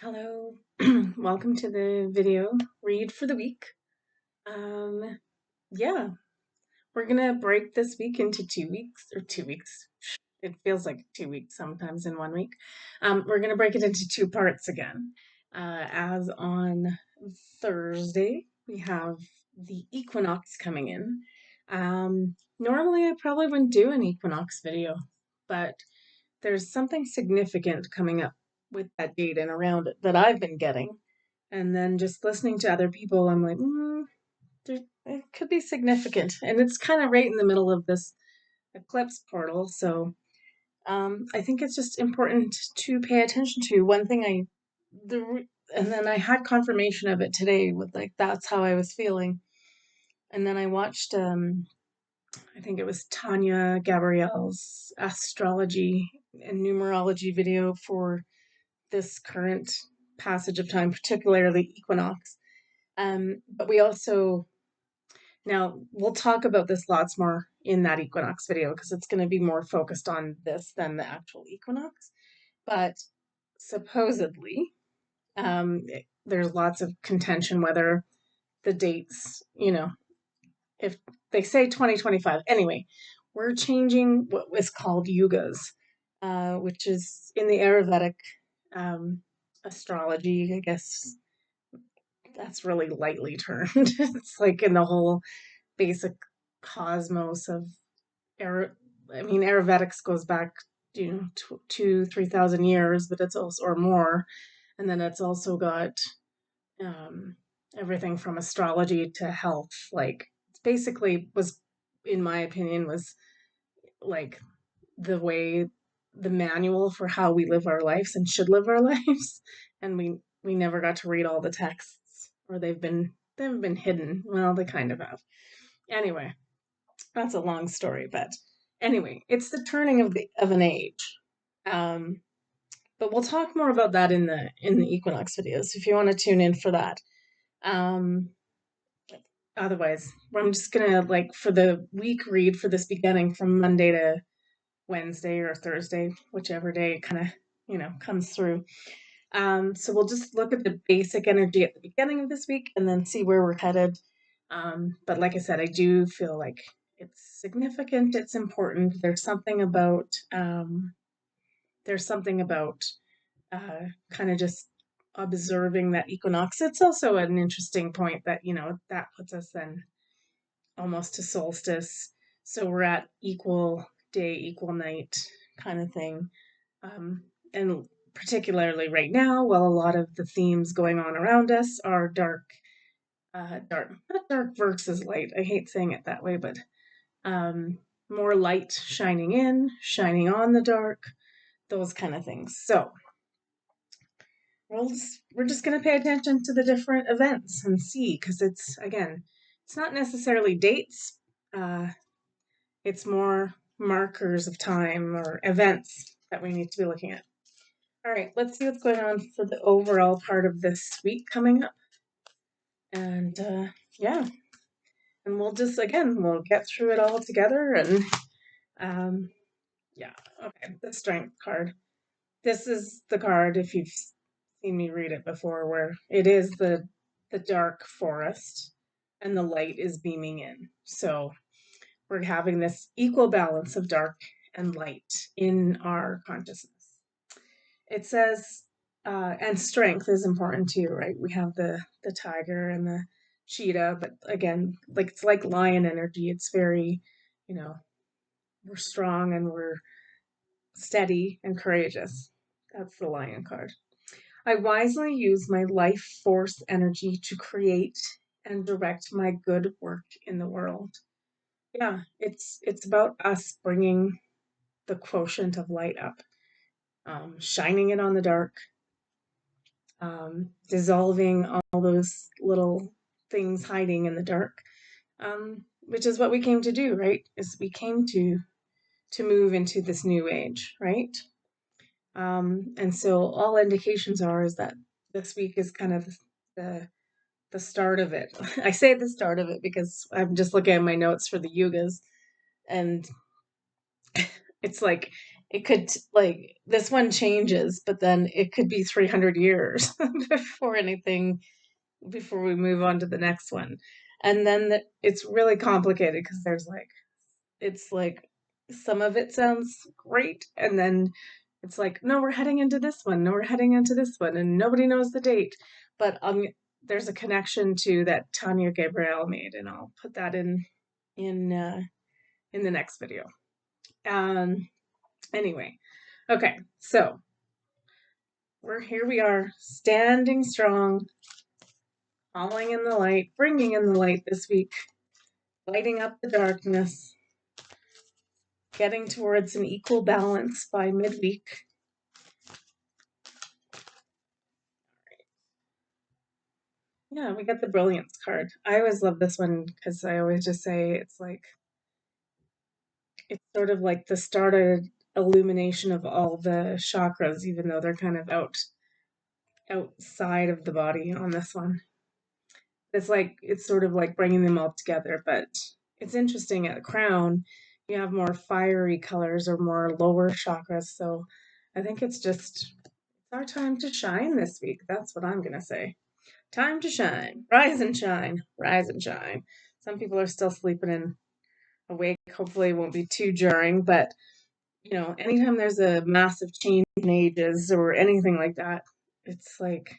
Hello, welcome to the video read for the week. Um, yeah, we're gonna break this week into 2 weeks or 2 weeks. It feels like 2 weeks sometimes in one week. We're gonna break it into two parts again. As on Thursday, we have the equinox coming in. Normally, I probably wouldn't do an equinox video, but there's something significant coming up with that date and around it that I've been getting. And then just listening to other people, I'm like, it could be significant. And it's kind of right in the middle of this eclipse portal. So I think it's just important to pay attention to. One thing and then I had confirmation of it today with like, that's how I was feeling. And then I watched, I think it was Tanya Gabrielle's astrology and numerology video for this current passage of time, particularly equinox. But we also, now we'll talk about this lots more in that equinox video because it's going to be more focused on this than the actual equinox. But supposedly, there's lots of contention whether the dates, if they say 2025. Anyway, we're changing what was called yugas, which is in the Ayurvedic um, astrology, I guess that's really lightly termed. It's like in the whole basic cosmos of I mean, Ayurvedics goes back, 3,000 years, but it's also, or more. And then it's also got um, everything from astrology to health. Like, basically was, in my opinion, was like the way, the manual for how we live our lives and should live our lives. And we never got to read all the texts, or they've been hidden. Well, they kind of have. Anyway, that's a long story, but anyway, it's the turning of an age. Um, but we'll talk more about that in the equinox videos if you want to tune in for that. Um, Otherwise, I'm just gonna, like, for the week read for this beginning from Monday to Wednesday or Thursday, whichever day it kind of comes through. So we'll just look at the basic energy at the beginning of this week and then see where we're headed. But like I said, I do feel like it's significant. It's important. There's something about kind of just observing that equinox. It's also an interesting point that that puts us then almost to solstice, so we're at equal day, equal night kind of thing. And particularly right now, while a lot of the themes going on around us are dark, not dark versus light. I hate saying it that way, but um, more light shining in, shining on the dark, those kind of things. So we're just going to pay attention to the different events and see, because it's not necessarily dates. Uh, it's more markers of time or events that we need to be looking at. All right, let's see what's going on for the overall part of this week coming up. And yeah, and we'll get through it all together. And um, yeah, okay, the strength card. This is the card, if you've seen me read it before, where it is the dark forest and the light is beaming in. So we're having this equal balance of dark and light in our consciousness. It says, and strength is important too, right? We have the tiger and the cheetah, but again, like, it's like lion energy. It's very, you know, we're strong and we're steady and courageous. That's the lion card. I wisely use my life force energy to create and direct my good work in the world. Yeah, it's about us bringing the quotient of light up, shining it on the dark, dissolving all those little things hiding in the dark, which is what we came to do, right? Is we came to move into this new age, right? And so all indications are is that this week is kind of the the start of it. I say the start of it because I'm just looking at my notes for the yugas, and it's like it could like this one changes, but then it could be 300 years before anything before we move on to the next one. And then it's really complicated because there's like it's like some of it sounds great and then it's like no, we're heading into this one. No, we're heading into this one and nobody knows the date. But there's a connection to that Tanya Gabrielle made and I'll put that in uh in the next video. Um anyway, okay. So, we are standing strong, following in the light, bringing in the light this week, lighting up the darkness, getting towards an equal balance by midweek. Yeah, we got the brilliance card. I always love this one because I always just say it's sort of like the started illumination of all the chakras, even though they're kind of outside of the body on this one. It's sort of like bringing them all together, but it's interesting at the crown, you have more fiery colors or more lower chakras. So I think it's our time to shine this week. That's what I'm gonna say. Time to shine. Rise and shine. Rise and shine. Some people are still sleeping and awake. Hopefully it won't be too jarring, but anytime there's a massive change in ages or anything like that, it's like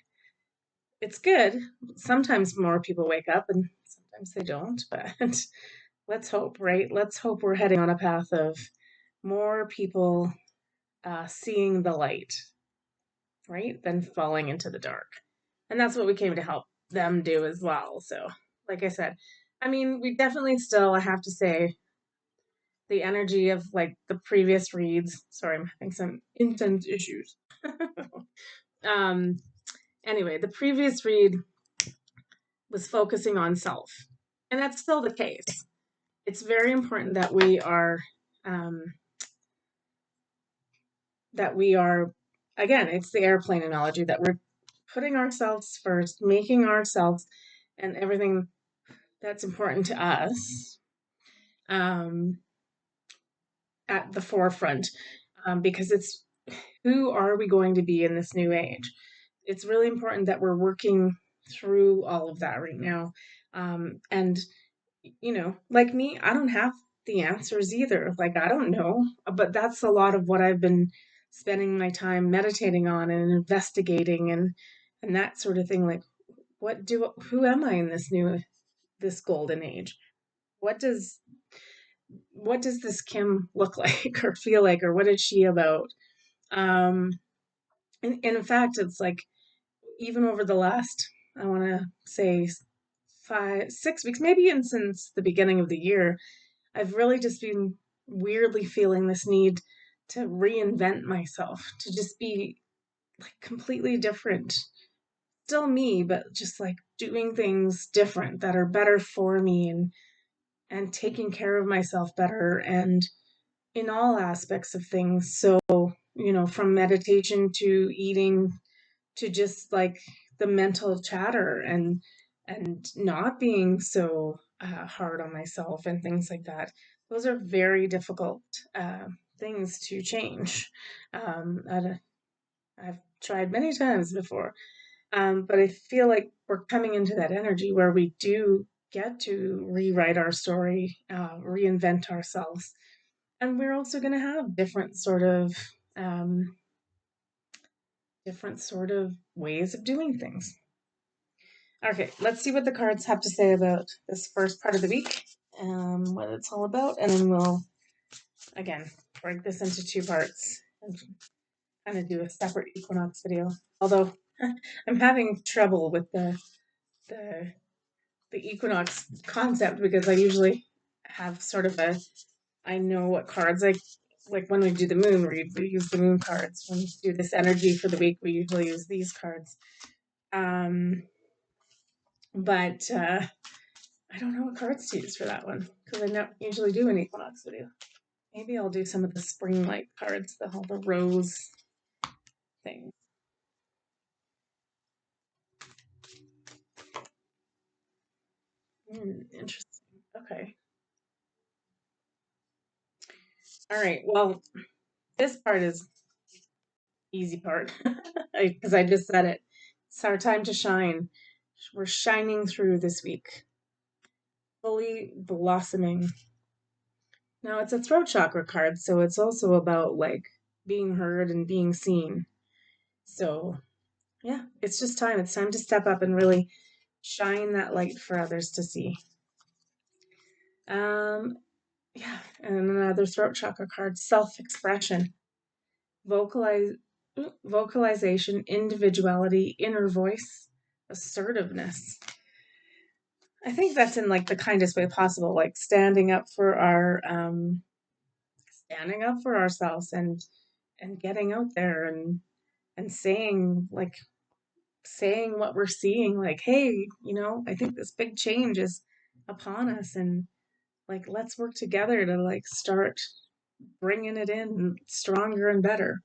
it's good. Sometimes more people wake up and sometimes they don't, but let's hope, right? Let's hope we're heading on a path of more people seeing the light, right? Than falling into the dark. And that's what we came to help them do as well. So, like I said, I mean, we definitely still, I have to say, the energy of like the previous reads. Sorry, I'm having some internet issues. um, anyway, the previous read was focusing on self. And that's still the case. It's very important um, that we are, again, it's the airplane analogy that we're putting ourselves first, making ourselves and everything that's important to us um, at the forefront because it's who are we going to be in this new age? It's really important that we're working through all of that right now. And like me, I don't have the answers either. Like, I don't know, but that's a lot of what I've been spending my time meditating on and investigating and that sort of thing. Like, who am I in this golden age? What does, what does this Kim look like or feel like, or what is she about? Um, and in fact, it's like, even over the last, I want to say 6 weeks, maybe even since the beginning of the year, I've really just been weirdly feeling this need to reinvent myself, to just be like completely different. Still me, but just like doing things different that are better for me and taking care of myself better and in all aspects of things. So, from meditation to eating to just like the mental chatter and not being so hard on myself and things like that. Those are very difficult things to change. I've tried many times before, but I feel like we're coming into that energy where we do get to rewrite our story, reinvent ourselves, and we're also going to have um, different sort of ways of doing things. Okay, let's see what the cards have to say about this first part of the week, what it's all about, and then we'll, again, break this into two parts and kind of do a separate equinox video. Although I'm having trouble with the the equinox concept because I usually have sort of I know what cards like when we do the moon read, we use the moon cards. When we do this energy for the week, we usually use these cards. But I don't know what cards to use for that one because I don't usually do an equinox video. Maybe I'll do some of the spring light cards, the rose thing. Interesting. Okay. All right. Well, This part is easy part because I just said it. It's our time to shine. We're shining through this week, fully blossoming. Now it's a throat chakra card, so it's also about like being heard and being seen. So yeah, it's just time. It's time to step up and really shine that light for others to see. Um, yeah, and another throat chakra card, self-expression, vocalize, vocalization, individuality, inner voice, assertiveness. I think that's in like the kindest way possible, like standing up for ourselves and getting out there and saying what we're seeing, like, hey, I think this big change is upon us, and like let's work together to like start bringing it in stronger and better.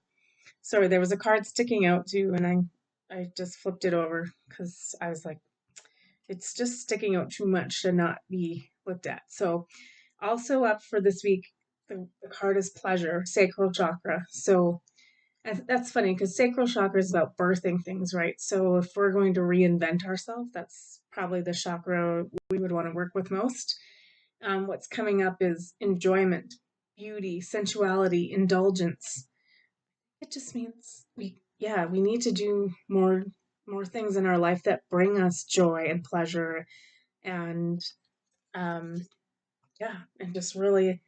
Sorry, there was a card sticking out too, and I just flipped it over because I was like, it's just sticking out too much to not be looked at. So also up for this week, the card is pleasure, sacral chakra. So and that's funny because sacral chakra is about birthing things, right? So if we're going to reinvent ourselves, that's probably the chakra we would want to work with most. What's coming up is enjoyment, beauty, sensuality, indulgence. It just means we need to do more things in our life that bring us joy and pleasure and um, and just really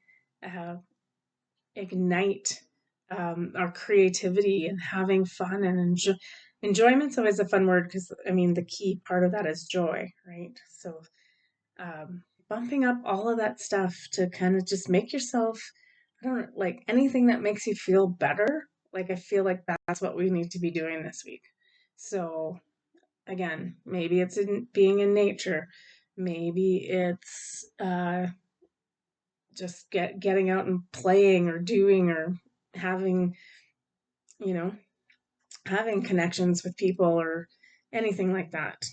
uh, ignite our creativity and having fun and enjoyment's always a fun word because I mean the key part of that is joy, right? So bumping up all of that stuff to kind of just make yourself, I don't know, like anything that makes you feel better. Like I feel like that's what we need to be doing this week. So again, maybe it's in being in nature, maybe it's just getting out and playing or doing or having you know having connections with people or anything like that.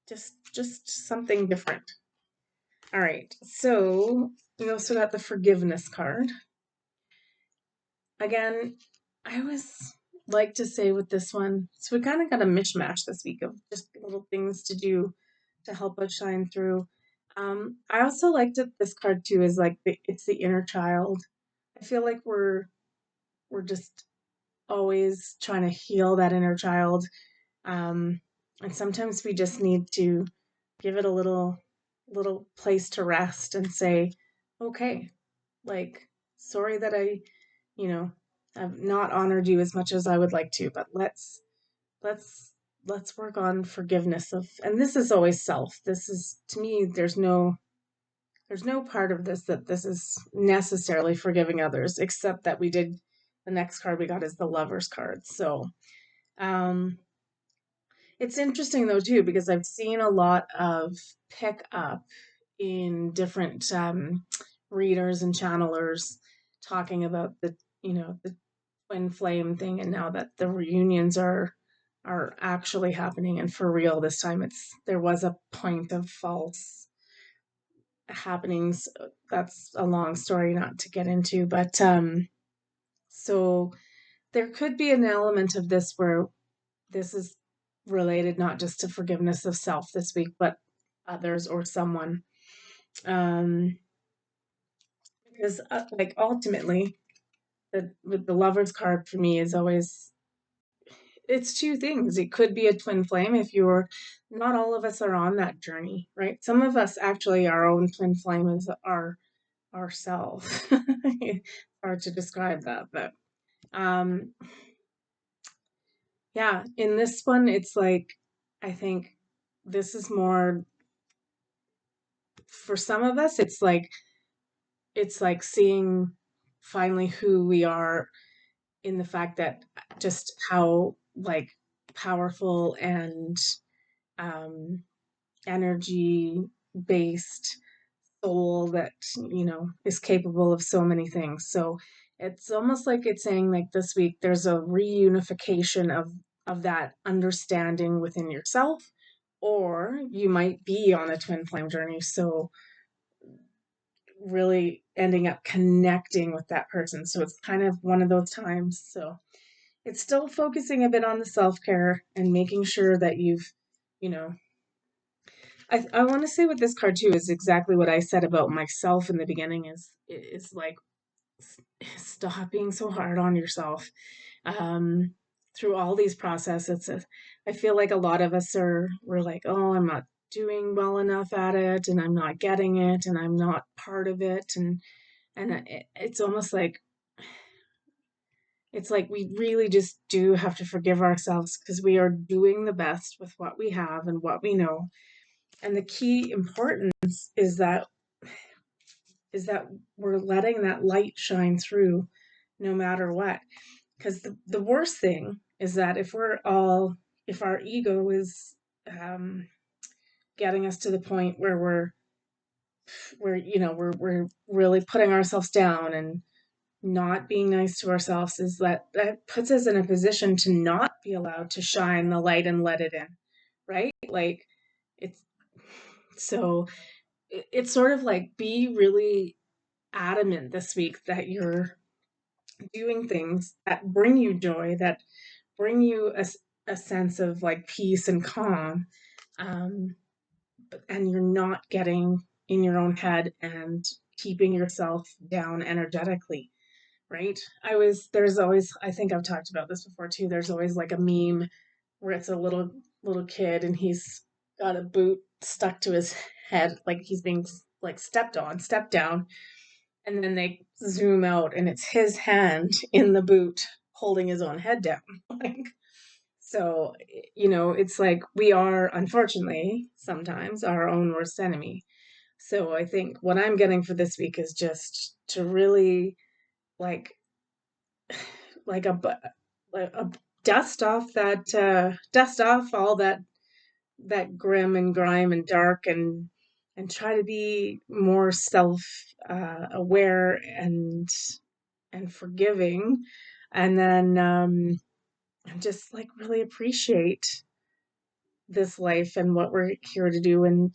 Just something different. All right, so we also got the forgiveness card. Again, I always like to say with this one, so we kind of got a mishmash this week of just little things to do to help us shine through. I also liked it. This card too is like it's the inner child. I feel like we're just always trying to heal that inner child, and sometimes we just need to give it a little place to rest and say, okay, like sorry that you know, I've not honored you as much as I would like to, but let's let's work on forgiveness of, and this is always self. This is to me, there's no part of this that this is necessarily forgiving others, except that we did the next card we got is the lovers card. So um it's interesting though too, because I've seen a lot of pick up in different readers and channelers talking about the twin flame thing, and now that the reunions are actually happening and for real this time. There was a point of false happenings. That's a long story not to get into, but so there could be an element of this where this is related not just to forgiveness of self this week, but others or someone. Um, because like ultimately, with the lovers card for me is always it's two things. It could be a twin flame if you're not all of us are on that journey, right? Some of us actually our own twin flame is our ourself. Hard to describe that, but um yeah, in this one it's like I think this is more for some of us it's like seeing finally who we are in the fact that just how like powerful and um energy based soul that is capable of so many things. So it's almost like it's saying like this week there's a reunification of that understanding within yourself, or you might be on a twin flame journey. So really ending up connecting with that person. So it's kind of one of those times. So it's still focusing a bit on the self-care and making sure that you know, I want to say with this card too is exactly what I said about myself in the beginning is like stop being so hard on yourself. Um, through all these processes, I feel like a lot of us we're like, oh, I'm not doing well enough at it, and I'm not getting it, and I'm not part of it, and it's almost like we really just do have to forgive ourselves because we are doing the best with what we have and what we know. And the key importance is that we're letting that light shine through no matter what. Because the worst thing is that if our ego is um, getting us to the point where we're really putting ourselves down and not being nice to ourselves, is that puts us in a position to not be allowed to shine the light and let it in, right? Like it's so it's sort of like be really adamant this week that you're doing things that bring you joy, that bring you a sense of like peace and calm, um, and you're not getting in your own head and keeping yourself down energetically, right? There's always, I think I've talked about this before too, there's always like a meme where it's a little kid and he's got a boot stuck to his head, like he's being like stepped down, and then they zoom out and it's his hand in the boot holding his own head down. Like, so, it's like we are, unfortunately, sometimes our own worst enemy. So I think what I'm getting for this week is just to really like like a dust off all that grim and grime and dark, and try to be more self aware and forgiving, and then just like really appreciate this life and what we're here to do, and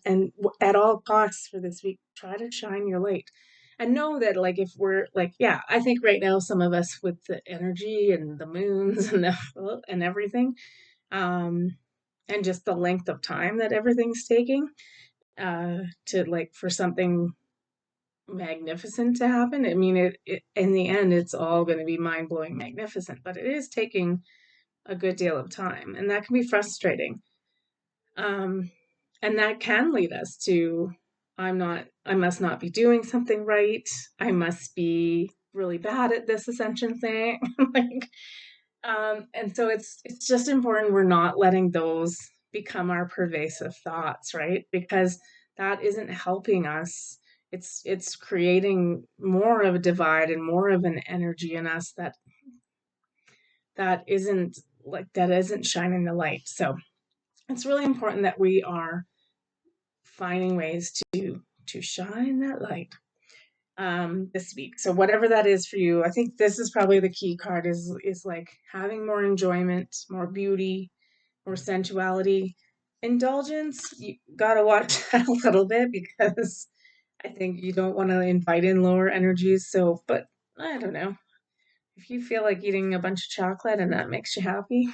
at all costs for this week try to shine your light, and know that like if we're like, yeah, I think right now some of us with the energy and the moons and and everything, um and just the length of time that everything's taking to like for something magnificent to happen. I mean, it in the end it's all going to be mind-blowing magnificent, but it is taking a good deal of time, and that can be frustrating. um and that can lead us to, I must not be doing something right, I must be really bad at this ascension thing. Like, and so it's just important we're not letting those become our pervasive thoughts, right? Because that isn't helping us. It's creating more of a divide and more of an energy in us that isn't shining the light. So it's really important that we are finding ways to shine that light this week. So whatever that is for you, I think this is probably the key card, is like having more enjoyment, more beauty, more sensuality. Indulgence, you gotta watch that a little bit, because I think you don't want to invite in lower energies. So, but I don't know. If you feel like eating a bunch of chocolate and that makes you happy,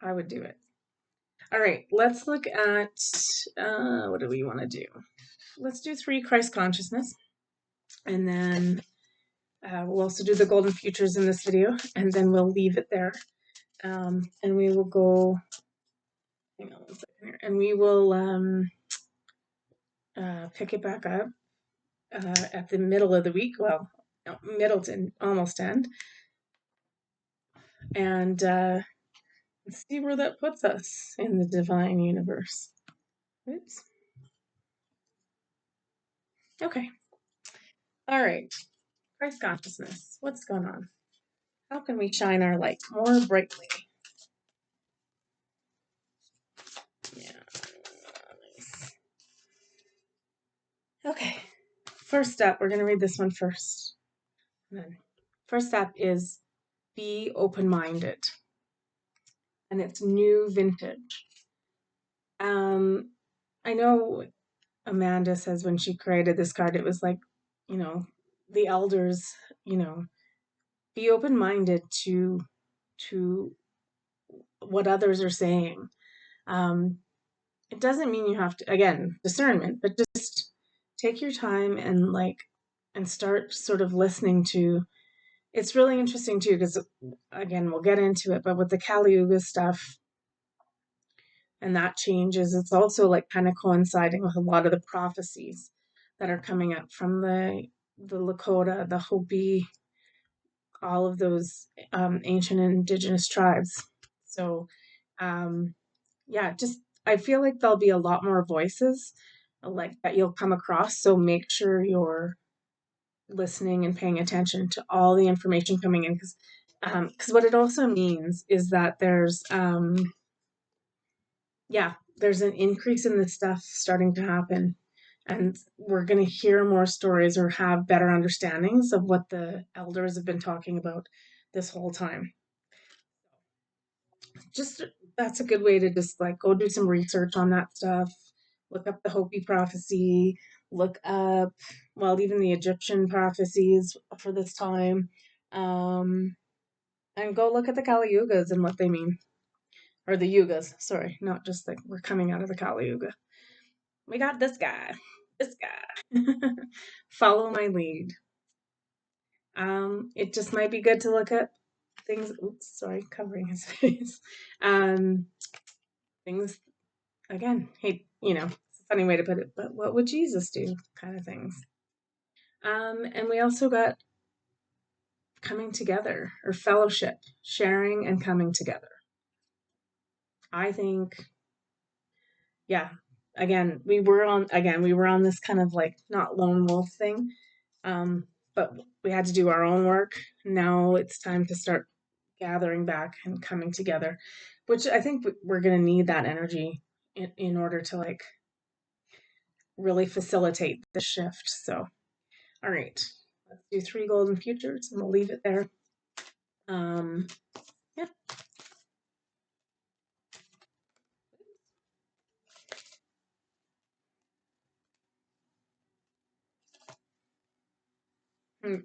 I would do it. All right, let's look at what do we want to do? Let's do 3 Christ consciousness, and then we'll also do the golden futures in this video, and then we'll leave it there. And we will go, hang on 1 second here, and we will pick it back up at the middle of the week. Well, no, middle to almost end, and see where that puts us in the divine universe. Oops. Okay. All right. Christ consciousness. What's going on? How can we shine our light more brightly? Yeah. Nice. Okay. First up, we're going to read this one first. And then first up is be open-minded. And it's new vintage. I know Amanda says when she created this card, it was like, you know, the elders, you know, be open-minded to what others are saying. Um, it doesn't mean you have to, again, discernment, but just take your time and and start sort of listening to. It's really interesting too, because again, we'll get into it, but with the Kali Yuga stuff and that changes, it's also like kind of coinciding with a lot of the prophecies that are coming up from the Lakota, the Hopi, all of those ancient indigenous tribes. So, um, yeah, just I feel like there'll be a lot more voices like that you'll come across. So make sure you're listening and paying attention to all the information coming in, because what it also means is that there's an increase in this stuff starting to happen, and we're going to hear more stories or have better understandings of what the elders have been talking about this whole time. Just that's a good way to just like go do some research on that stuff, look up the Hopi prophecy, look up, well, even the Egyptian prophecies for this time, um, and go look at the Kali Yugas and what they mean, or the Yugas. Sorry, not just like we're coming out of the Kali Yuga. We got this guy. Follow my lead. It just might be good to look at things. Oops, sorry, covering his face. Um, things again. Hey, it's a funny way to put it, but what would Jesus do? Kind of things. And we also got coming together or fellowship, sharing and coming together. I think, yeah. We were on this kind of like not lone wolf thing, but we had to do our own work. Now it's time to start gathering back and coming together, which I think we're going to need that energy in order to like really facilitate the shift. So, all right, let's do three golden futures and we'll leave it there. Um, yeah.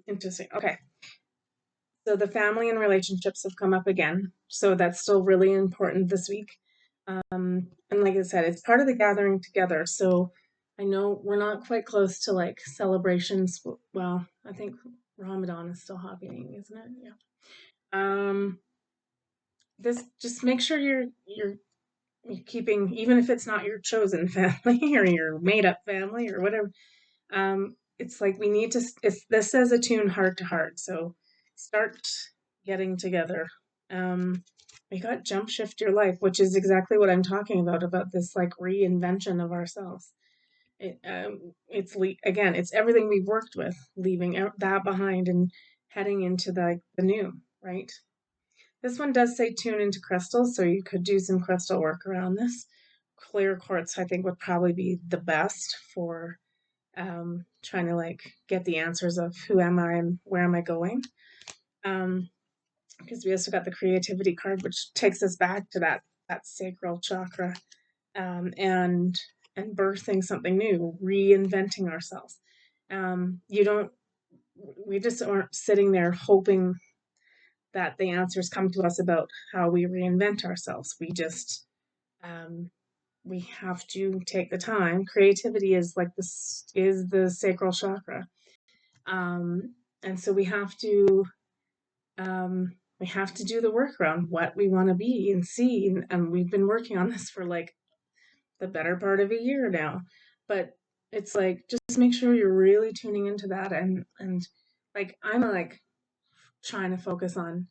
Interesting. Okay. So the family and relationships have come up again. So that's still really important this week. And like I said, it's part of the gathering together. So I know we're not quite close to like celebrations. Well, I think Ramadan is still happening, isn't it? Yeah. Um, this just make sure you're keeping, even if it's not your chosen family or your made up family or whatever. It's like we need to. It's this says attune heart to heart. So start getting together. We got jump shift your life, which is exactly what I'm talking about this like reinvention of ourselves. Again, it's everything we've worked with, leaving that behind and heading into the new, right? This one does say tune into crystals, so you could do some crystal work around this. Clear quartz, I think, would probably be the best for trying to like get the answers of who am I and where am I going. Because we also got the creativity card, which takes us back to that sacral chakra, and birthing something new, reinventing ourselves. You don't. We just aren't sitting there hoping that the answers come to us about how we reinvent ourselves. Um, we have to take the time. Creativity is like this is the sacral chakra, um, and so we have to do the work around what we want to be and see, and we've been working on this for like the better part of a year now. But it's like just make sure you're really tuning into that, and like I'm like trying to focus on,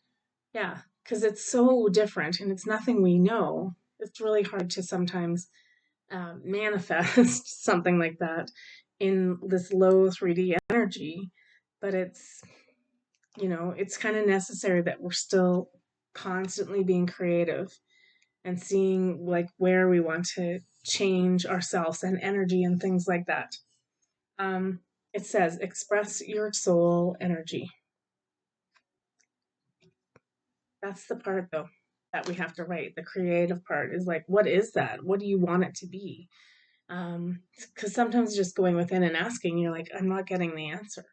yeah, because it's so different and it's nothing we know. It's really hard to sometimes manifest something like that in this low 3D energy, but it's kind of necessary that we're still constantly being creative and seeing like where we want to change ourselves and energy and things like that. Um, it says express your soul energy. That's the part though that we have to write. The creative part is like, what is that? What do you want it to be? Because sometimes just going within and asking, you're like, I'm not getting the answer.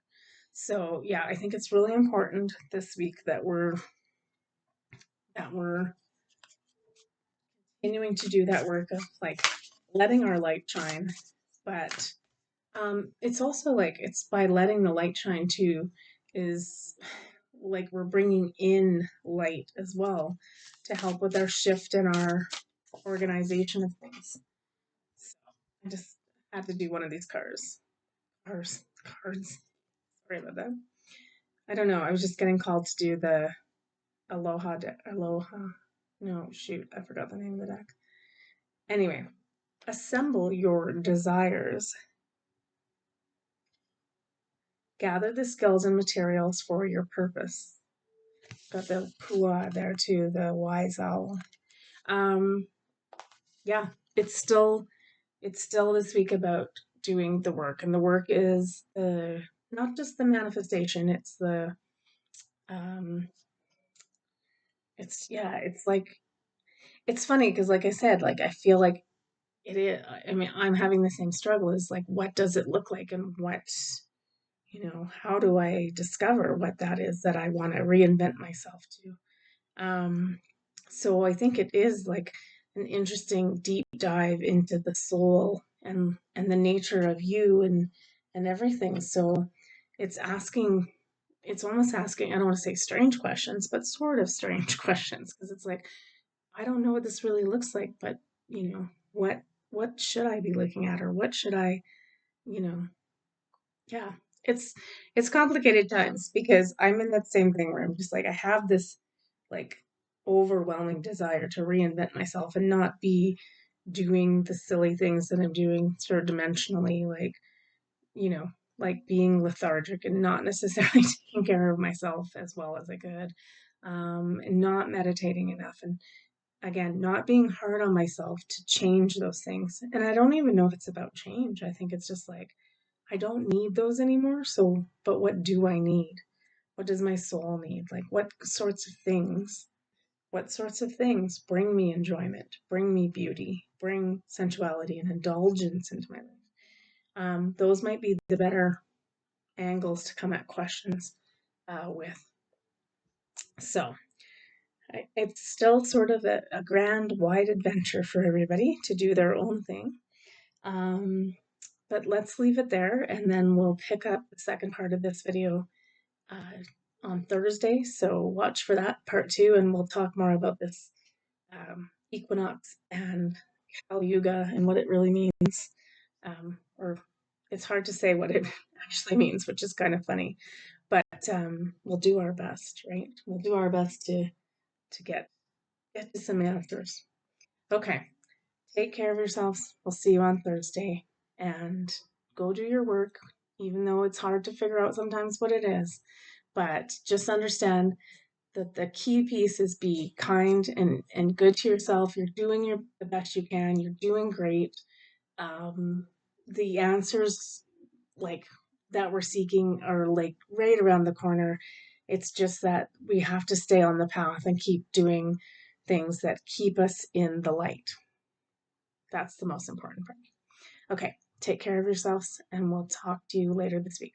So yeah, I think it's really important this week that we're continuing to do that work of like letting our light shine. But it's also like it's by letting the light shine too, is like we're bringing in light as well to help with our shift in our organization of things. So I just had to do one of these cards. Sorry about that. I don't know. I was just getting called to do the Aloha. No, shoot, I forgot the name of the deck. Anyway, assemble your desires. Gather the skills and materials for your purpose. Got the pua there too, the wise owl. Um, yeah, it's still this week about doing the work, and the work is the not just the manifestation. Um, it's like it's funny because, like I said, like I feel like it is. I mean, I'm having the same struggle. Is like, what does it look like, and how do I discover what that is that I want to reinvent myself to? So I think it is like an interesting deep dive into the soul and the nature of you and everything. So it's asking, it's almost asking, I don't want to say strange questions, but sort of strange questions because it's like, I don't know what this really looks like, but you know, what what should I be looking at or what should I, you know, yeah, it's it's complicated times because I'm in that same thing where I'm just like I have this like overwhelming desire to reinvent myself and not be doing the silly things that I'm doing sort of dimensionally, like, you know, like being lethargic and not necessarily taking care of myself as well as I could, and not meditating enough. And again, not being hard on myself to change those things. And I don't even know if it's about change. I think it's just like, I don't need those anymore. So, but what do I need? What does my soul need? Like, what sorts of things bring me enjoyment, bring me beauty, bring sensuality and indulgence into my life? Those might be the better angles to come at questions with. So, it's still sort of a grand, wide adventure for everybody to do their own thing. Um, but let's leave it there and then we'll pick up the second part of this video uh, on Thursday. So watch for that part two and we'll talk more about this equinox and Kali Yuga and what it really means. Or it's hard to say what it actually means, which is kind of funny. But we'll do our best, right? We'll do our best to get to some answers. Okay, take care of yourselves. We'll see you on Thursday and go do your work, even though it's hard to figure out sometimes what it is. But just understand that the key piece is be kind and good to yourself. You're doing the best you can. You're doing great. Um, the answers like that we're seeking are like right around the corner. It's just that we have to stay on the path and keep doing things that keep us in the light. That's the most important part. Okay, take care of yourselves, and we'll talk to you later this week.